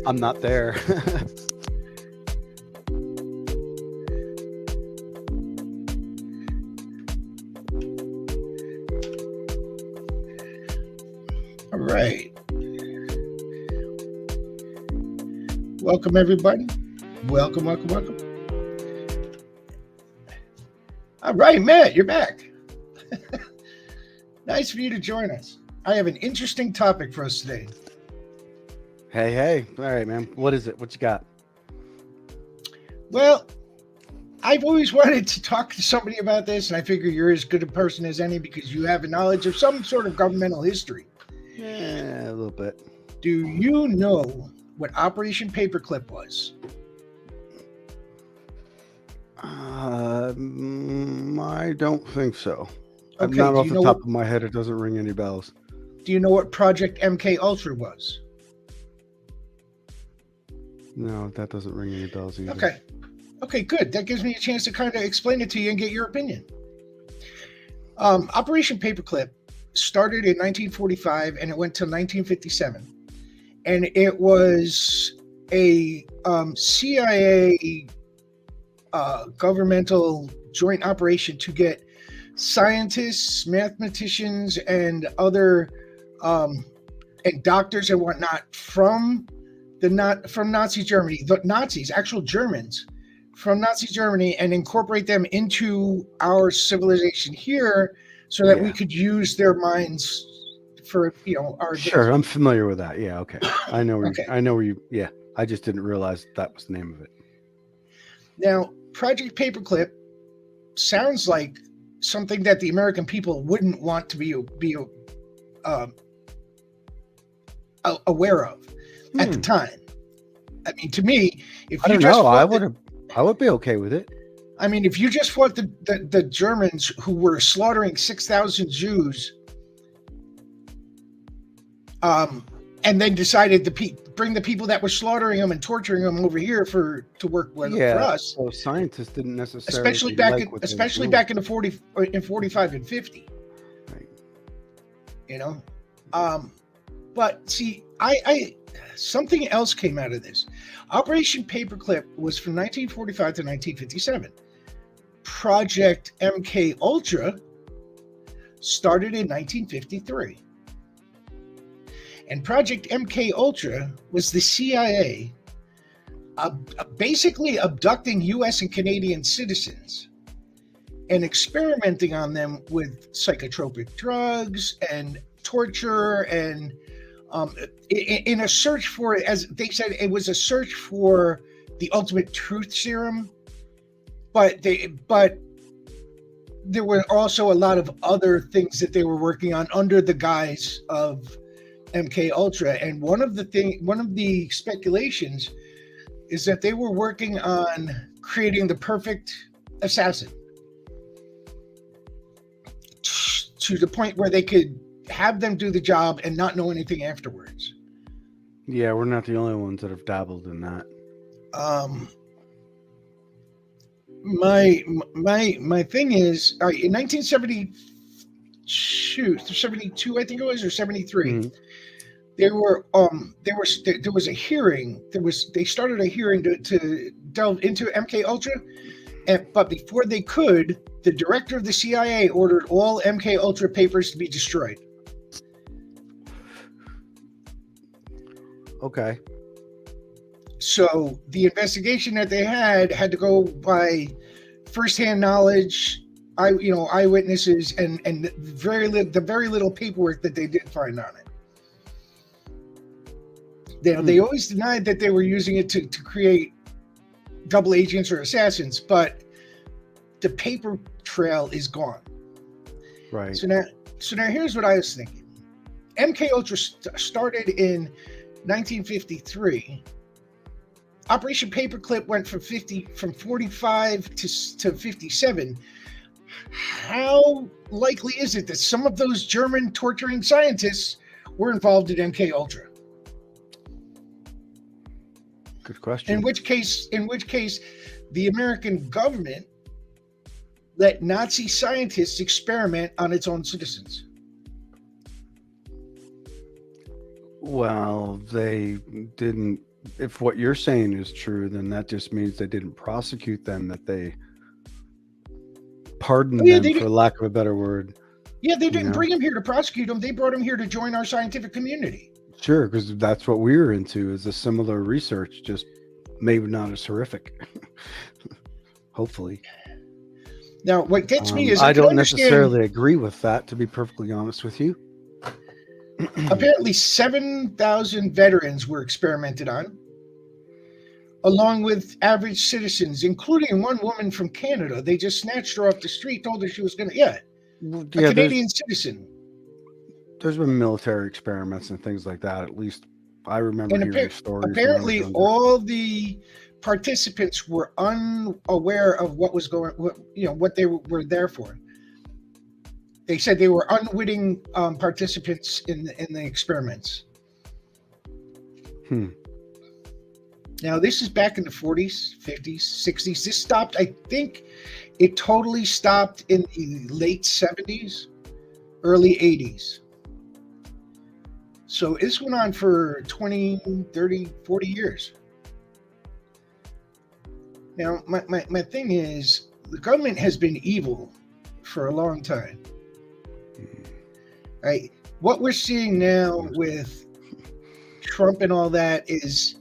I'm not there. All right. Welcome, everybody. Welcome. All right, Matt, you're back. Nice for you to join us. I have an interesting topic for us today. Hey. All right, man. What is it? What you got? Well, I've always wanted to talk to somebody about this, and I figure you're as good a person as any because you have a knowledge of some sort of governmental history. Yeah, a little bit. Do you know what Operation Paperclip was? I don't think so. I'm Okay, not do off you the know top what of my head. It doesn't ring any bells. do you know what Project MK Ultra was? No, that doesn't ring any bells either. Okay. Okay, good. That gives me a chance to kind of explain it to you and get your opinion. Operation Paperclip started in 1945 and it went till 1957. And it was a CIA governmental joint operation to get scientists, mathematicians, and other and doctors and whatnot from Nazi Germany, the Nazis, actual Germans from Nazi Germany, and incorporate them into our civilization here, so that we could use their minds for our Sure, I'm familiar with that. Yeah, okay. I know where Okay. I know where you. Yeah, I just didn't realize that was the name of it. Now, Project Paperclip sounds like something that the American people wouldn't want to be aware of at the time. I mean, to me, if I you don't just know, fought I would be okay with it. I mean, if you just fought the Germans who were slaughtering 6,000 Jews, and then decided to bring the people that were slaughtering them and torturing them over here to work for us. So scientists didn't necessarily, especially back in the 45 and 50. Right. But see, I something else came out of this. Operation Paperclip was from 1945 to 1957. Project MK Ultra started in 1953. And Project MK Ultra was the CIA basically abducting U.S. and Canadian citizens and experimenting on them with psychotropic drugs and torture, and in a search for, as they said, it was a search for the ultimate truth serum. But there were also a lot of other things that they were working on under the guise of MK Ultra, and one of the speculations is that they were working on creating the perfect assassin to the point where they could have them do the job and not know anything afterwards. Yeah, we're not the only ones that have dabbled in that. My thing is, in 1972, I think it was, or 73. Mm-hmm. There was a hearing. They started a hearing to delve into MK Ultra, but before they could, the director of the CIA ordered all MK Ultra papers to be destroyed. Okay. So the investigation that they had to go by firsthand knowledge, eyewitnesses, and the very little paperwork that they did find on it. They always denied that they were using it to create double agents or assassins, but the paper trail is gone. Right. So now here's what I was thinking. MK Ultra started in 1953. Operation Paperclip went from 45 to 57. How likely is it that some of those German torturing scientists were involved in MK Ultra? Good question. In which case, the American government let Nazi scientists experiment on its own citizens. Well, they didn't if what you're saying is true, then that just means they didn't prosecute them, that they Oh pardoned yeah, them, for lack of a better word. they You didn't know, bring him here to prosecute him. They brought him here to join our scientific community. sure, because that's what we're into, is a similar research, just maybe not as horrific. Hopefully. Now, what gets me is I I can don't understand. necessarily agree with that, to be perfectly honest with you. Apparently, 7,000 veterans were experimented on, along with average citizens, including one woman from Canada. They just snatched her off the street, told her she was going to, yeah, Well, a yeah, Canadian citizen. there's been military experiments and things like that. At least I remember And hearing stories when I was apparently, younger. all the participants were unaware of what was going, what they were there for. They said they were unwitting participants in the experiments. Hmm. Now, this is back in the 40s, 50s, 60s. This stopped, I think it totally stopped in the late 70s, early 80s. So this went on for 20, 30, 40 years. Now, my thing is, the government has been evil for a long time. Right? What we're seeing now with Trump and all that is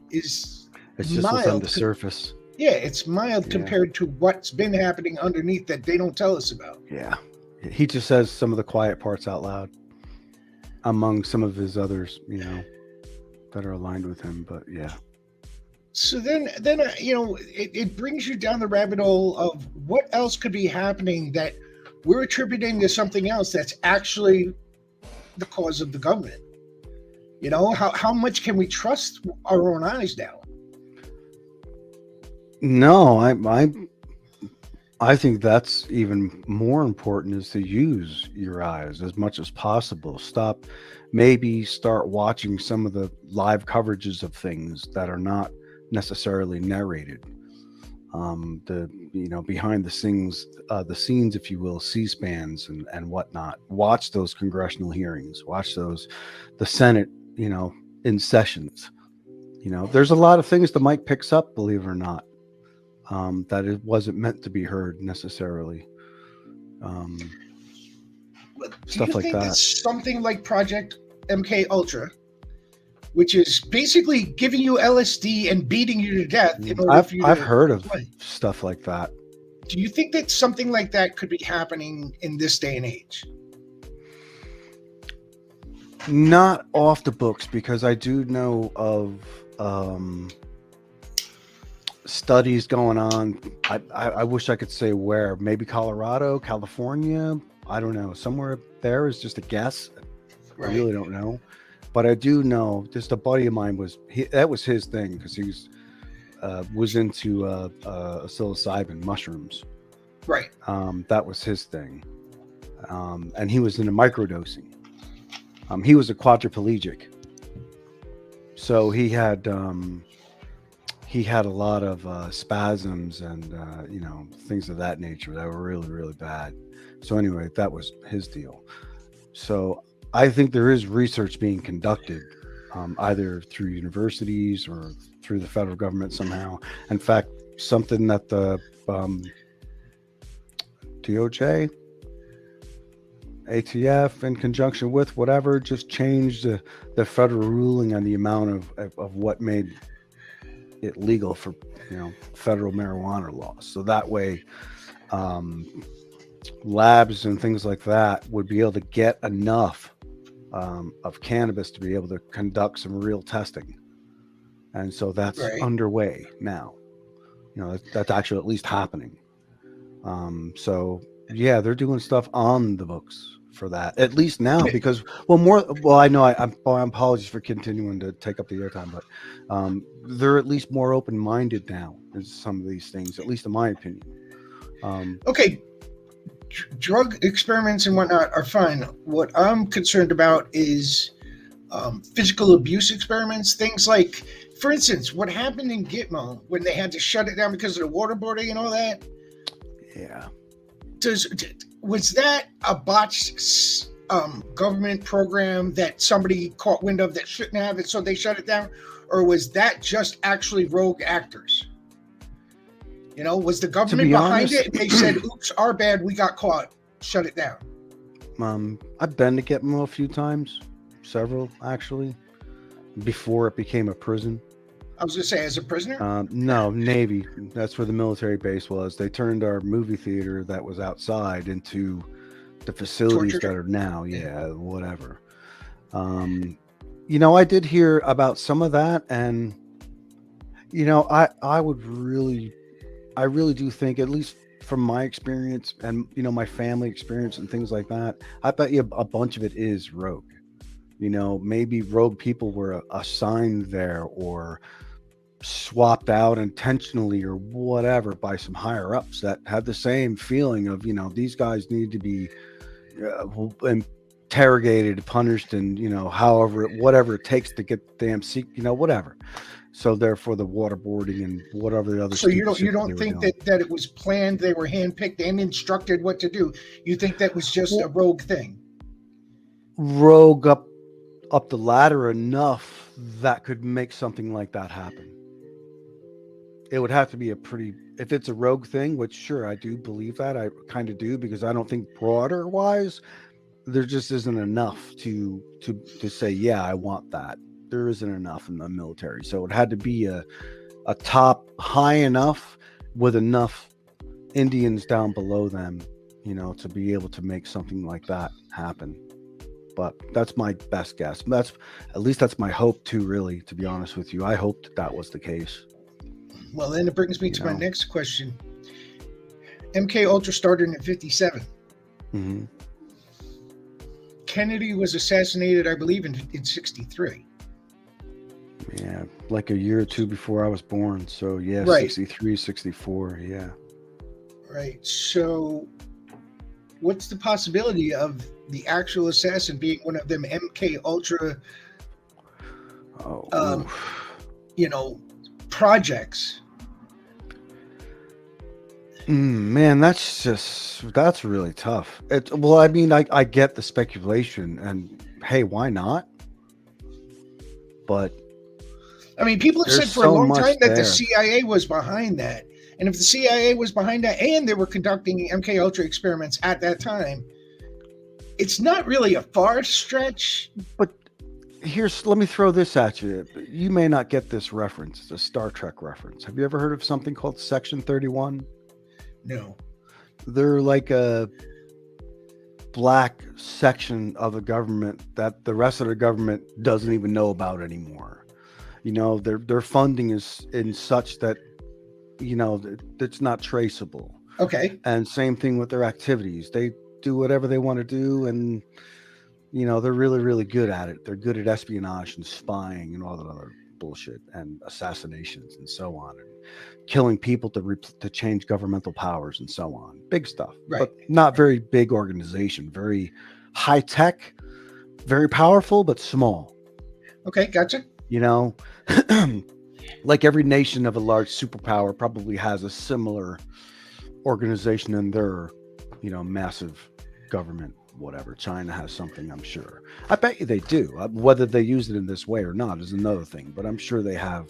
It's just what's on mild. the surface. Yeah, it's mild Yeah. compared to what's been happening underneath that they don't tell us about. Yeah. He just says some of the quiet parts out loud among some of his others, that are aligned with him. But yeah. So then it brings you down the rabbit hole of what else could be happening that we're attributing to something else that's actually the cause of the government. How much can we trust our own eyes now? No, I think that's even more important, is to use your eyes as much as possible. Maybe start watching some of the live coverages of things that are not necessarily narrated. The behind the scenes, if you will, C-SPANs and whatnot. Watch those congressional hearings. Watch the Senate, in sessions. There's a lot of things the mic picks up, believe it or not, that it wasn't meant to be heard necessarily. Um, Do you Stuff like think that that. something like Project MK Ultra, which is basically giving you LSD and beating you to death in order I've for you I've to heard of play, stuff like that. do you think that something like that could be happening in this day and age? Not off the books, because I do know of um, studies going on. I wish I could say where. Maybe Colorado, California. I don't know. Somewhere there is just a guess. I Right. really don't know. But I do know, just a buddy of mine that was his thing, because he was into psilocybin mushrooms. Right. That was his thing. And he was into microdosing. He was a quadriplegic, so he had a lot of spasms and things of that nature that were really, really bad. So anyway, that was his deal. So I think there is research being conducted, either through universities or through the federal government somehow. In fact, something that the DOJ, ATF, in conjunction with whatever, just changed the federal ruling on the amount of what made it legal for federal marijuana laws. So that way, labs and things like that would be able to get enough of cannabis to be able to conduct some real testing. And so that's Right. underway now. That's actually at least happening. So yeah, they're doing stuff on the books for that, at least now, because I know I'm apologies for continuing to take up the airtime, but they're at least more open-minded now in some of these things, at least in my opinion. Okay. Drug experiments and whatnot are fine. What I'm concerned about is physical abuse experiments. Things like, for instance, what happened in Gitmo when they had to shut it down because of the waterboarding and all that. Yeah. Was that a botched government program that somebody caught wind of that shouldn't have it, so they shut it down? or was that just actually rogue actors? Was the To government be behind honest, it? And they said, "Oops, our bad. We got caught. Shut it down." I've been to Gitmo a few times, several actually, before it became a prison. I was going to say, as a prisoner, No, Navy. That's where the military base was. They turned our movie theater that was outside into the facilities tortured that her. are now. Yeah. Yeah, whatever. Um, I did hear about some of that, and I really do think, at least from my experience and my family experience and things like that, I bet you a bunch of it is rogue. Maybe rogue people were assigned there or swapped out intentionally or whatever by some higher ups that had the same feeling of these guys need to be interrogated, punished, and however whatever it takes to get the damn seat, whatever. So therefore, the waterboarding and whatever the other So you stupid don't you shit that they don't were think doing. that it was planned? They were handpicked and instructed what to do. You think that was just a Well, rogue thing? rogue up the ladder enough that could make something like that happen. It would have to be a pretty, if it's a rogue thing, which sure I do believe that, I kind of do, because I don't think broader wise there just isn't enough to say yeah I want that. There isn't enough in the military, so it had to be a top high enough with enough Indians down below them, to be able to make something like that happen. But that's my best guess. That's, at least that's my hope too, really, to be honest with you. I hoped that was the case. Well, then it brings me you to my know next question. MK Ultra started in '57. hmm Kennedy was assassinated, I believe, in '63. yeah, like a year or two before I was born, so yeah, Right, 63, 64. Yeah. right. So, what's the possibility of the actual assassin being one of them MK Ultra, Oh, um, oof. you know, projects? Man, that's really tough. Well, I mean, I get the speculation, and hey, why not? But I mean, people have there's said for a so long time much that the there. CIA was behind that. And if the CIA was behind that and they were conducting MK Ultra experiments at that time, it's not really a far stretch. But let me throw this at you. You may not get this reference. It's a Star Trek reference. Have you ever heard of something called Section 31? No. They're like a black section of the government that the rest of the government doesn't even know about anymore. Their funding is in such that it's not traceable. Okay. And same thing with their activities. They do whatever they want to do, and they're really really good at it. They're good at espionage and spying and all that other bullshit and assassinations and so on, and killing people to change governmental powers and so on. Big stuff, Right. but not very big organization. Very high tech, very powerful, but small. Okay. Gotcha. You know, like every nation of a large superpower probably has a similar organization in their, massive government. Whatever, China has something, I'm sure. I bet you they do. Whether they use it in this way or not is another thing. But I'm sure they have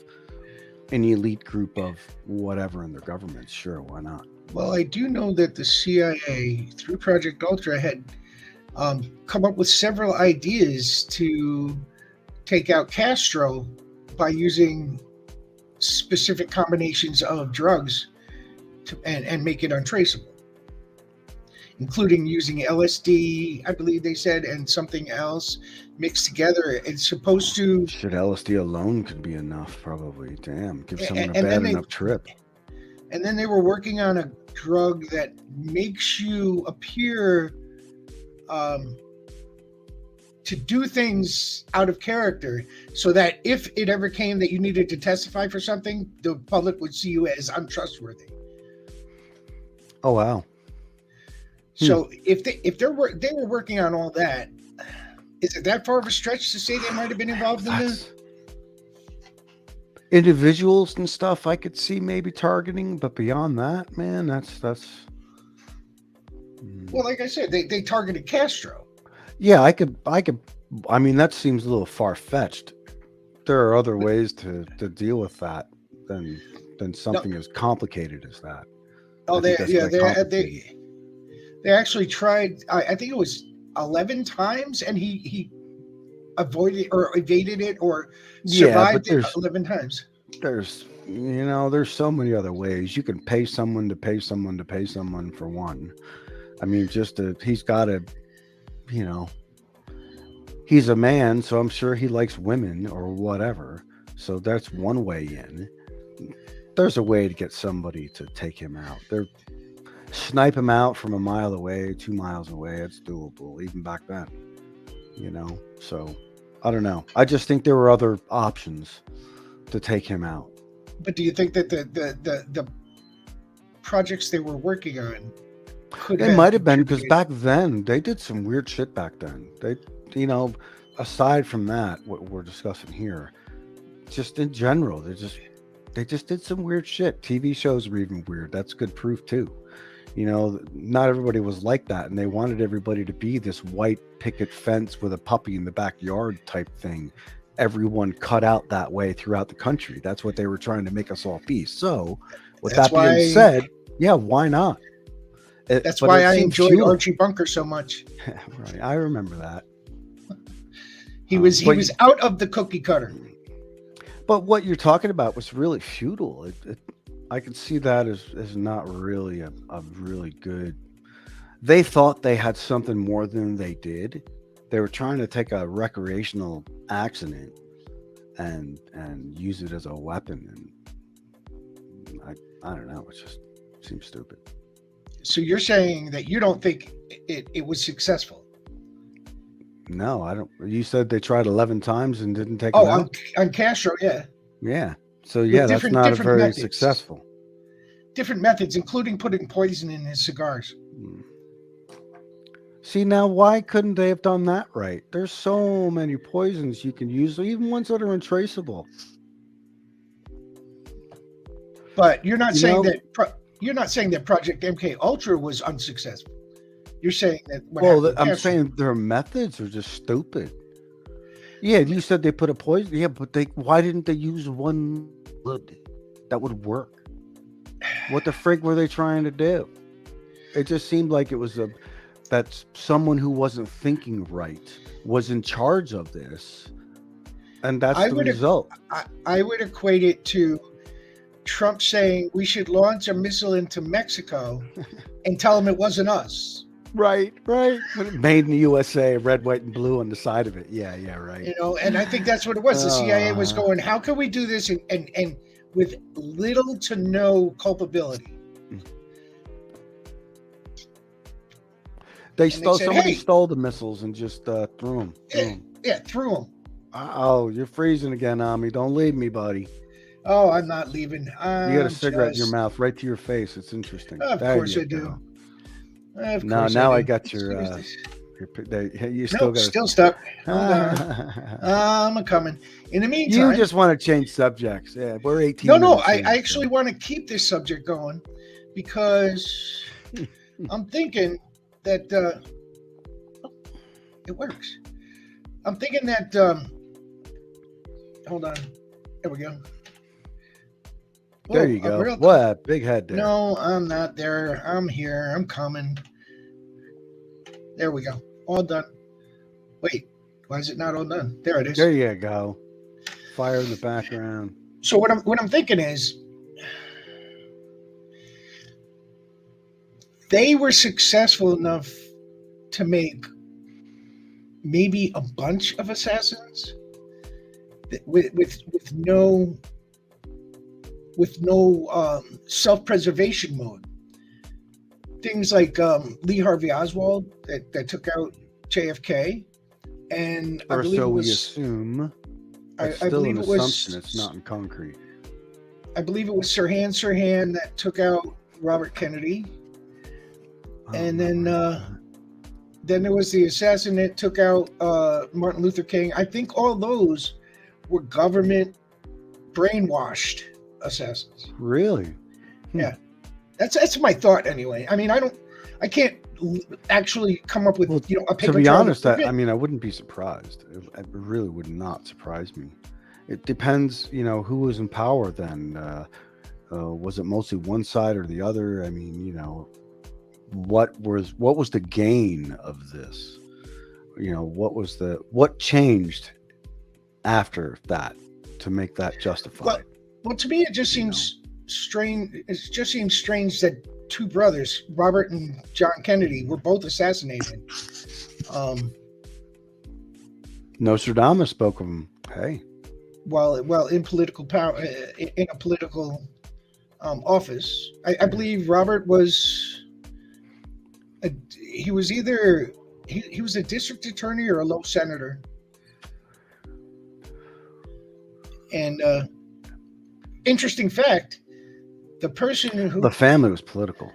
an elite group of whatever in their government. Sure, why not? Well, I do know that the CIA, through Project Ultra, had come up with several ideas to take out Castro by using specific combinations of drugs and make it untraceable, including using LSD, I believe they said, and something else mixed together. It's supposed to, Shit, LSD alone could be enough, probably. Damn, give someone a and then bad they enough trip. were working on a drug that makes you appear um, to do things out of character, so that if it ever came that you needed to testify for something, the public would see you as untrustworthy. Oh wow. Hmm. So if they were working on all that, is it that far of a stretch to say they might have been involved in the? That's individuals and stuff I could see maybe targeting, but beyond that, man, that's. Well, mm. like I said, they targeted Castro. Yeah, I could. I mean, that seems a little far fetched. there are other ways to deal with that than No, something as complicated as that. oh, I think that's very complicated. they actually tried. I think it was 11 times, and he avoided or evaded it or Yeah, but survived it there's 11 times. there's so many other ways. You can pay someone to pay someone to pay someone for one. I mean, he's got to, you know, he's a man, so I'm sure he likes women or whatever. So that's one way in. There's a way to get somebody to take him out. They're snipe him out from a mile away, 2 miles away. It's doable, even back then. So I don't know. I just think there were other options to take him out. But do you think that the projects they were working on could They have might have been, because contributed? back then they did some weird shit back then. You know, aside from that, what we're discussing here, just in general, they just did some weird shit. TV shows were even weird. That's good proof too. Not everybody was like that, and they wanted everybody to be this white picket fence with a puppy in the backyard type thing. Everyone cut out that way throughout the country. That's what they were trying to make us all be. So, with That's that being why said, yeah, why not? that's But why it I seemed enjoyed futile. Archie Bunker so much. Right, I remember that. He was But out of the cookie cutter. what you're talking about was really futile. I could see that as not really a really good. They thought they had something more than they did. They were trying to take a recreational accident and use it as a weapon, and I don't know. It just seems stupid. So you're saying that you don't think it was successful? No, I don't. You said they tried 11 times and didn't take Oh, him out. on Castro, yeah, Yeah. So with yeah, that's not a very successful. different methods, including putting poison in his cigars. Hmm. See, now why couldn't they have done that right? There's so many poisons you can use, even ones that are untraceable. But you're not You saying know, that Project MK Ultra was unsuccessful. You're saying that what well, happened with I'm Castro. saying their methods are just stupid. Yeah, you said they put a poison. Yeah, but why didn't they use one that would work? What the frig were they trying to do? It just seemed like it was that someone who wasn't thinking right was in charge of this, and that's I the would result. I would equate it to Trump saying we should launch a missile into Mexico and tell them it wasn't us. Right, right. Made in the USA, red, white, and blue on the side of it. Yeah, yeah, right. And I think that's what it was. The CIA was Uh, going, how can we do this and with little to no culpability? they And they stole. said, Somebody hey, stole the missiles and just threw them. yeah, yeah, threw them. Oh, you're freezing again, Ami. Don't leave me, buddy. Oh, I'm not leaving. You got a I'm cigarette in your just, mouth, right to your face. It's interesting. of There course you I do. go. Of Now, course I I do. got Let's finish your. this. You still Nope, got. still stuck. Hold on. I'm a coming. In the You meantime, just want to change subjects. Yeah, we're 18 no, minutes I in, actually want to keep this subject going because I'm thinking that it works. I'm thinking that. Hold on. There we go. There Whoa, you a go. real- What big head there. No, I'm not there. I'm here. I'm coming. There we go. All done. Wait, why is it not all done? There it is. There you go. Fire in the background. So what I'm thinking is they were successful enough to make maybe a bunch of assassins with no self-preservation mode. Things like Lee Harvey Oswald that took out JFK, and I Or believe so it we was assume. I, It's I still believe an it assumption. was It's not in concrete. I believe it was Sirhan that took out Robert Kennedy, and then there was the assassin that took out Martin Luther King. I think all those were government brainwashed assassins. Really? Yeah, that's my thought anyway. I mean, I can't actually come up with Well, a paper to be trail honest, prove it. I mean, I wouldn't be surprised. It really would not surprise me. It depends, who was in power then. Was it mostly one side or the other? I mean, what was the gain of this? What changed after that to make that Well, justified? well, to me, it just You know, seems strange. It just seems strange that two brothers, Robert and John Kennedy, were both assassinated. Um, Nostradamus spoke of him. Hey, while in political power, in a political office. I believe Robert was he was either he was a district attorney or a low senator. And interesting fact: the person the who family was political.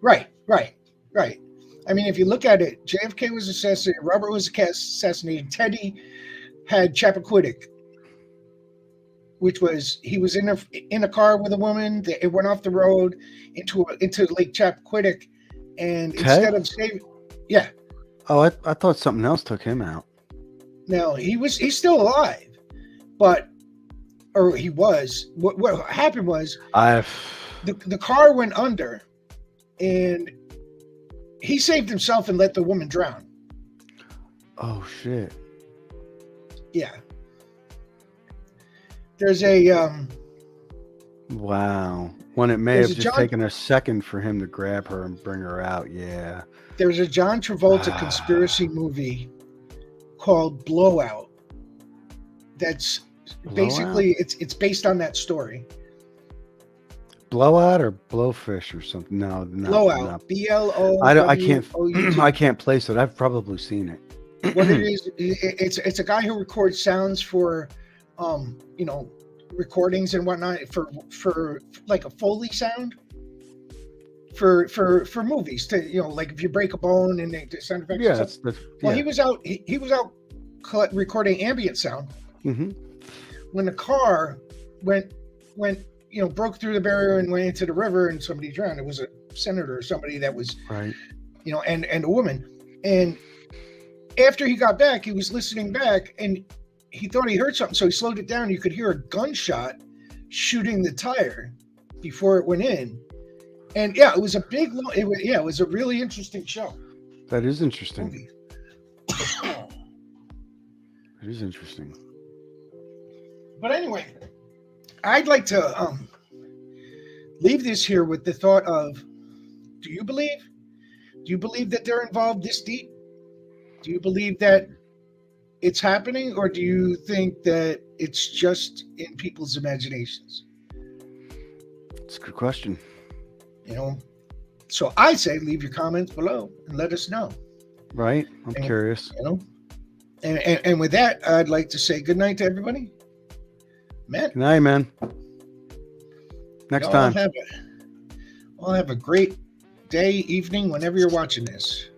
right, right, right. I mean, if you look at it, JFK was assassinated. Robert was assassinated. Teddy had Chappaquiddick, which was he was in a car with a woman. It went off the road into Lake Chappaquiddick, and Ted? instead of saving, yeah, Oh, I thought something else took him out. now he's still alive, but or he was. What happened was I. the car went under, and he saved himself and let the woman drown. Oh shit! Yeah, there's a Wow. When it may there's have a just John taken a second for him to grab her and bring her out. Yeah. there's a John Travolta conspiracy movie called Blowout. That's Blowout? basically it's based on that story. Blowout or blowfish or something? No, not Blowout, not. B L O I W can't. O U I T. can't place it. I've probably seen What it it. is, it's a guy who records sounds for, you know, recordings and whatnot for like a Foley sound for movies to like if you break a bone and they do sound effects and Yeah, stuff. that's Well, yeah. he was out recording ambient sound Hmm. when the car went broke through the barrier and went into the river and somebody drowned. It was a senator or somebody that was Right. and a woman. And after he got back, he was listening back and he thought he heard something, so he slowed it down. You could hear a gunshot shooting the tire before it went in. And yeah, it was a it was a really interesting show That is interesting. movie. It is interesting. But anyway, I'd like to leave this here with the thought of: Do you believe? Do you believe that they're involved this deep? Do you believe that it's happening, or do you think that it's just in people's imaginations? It's a good question. You know, so I say leave your comments below and let us know. Right? I'm And curious. you know, and with that, I'd like to say good night to everybody. Matt, Good night, man. Next y'all time. have a great day, evening, whenever you're watching this.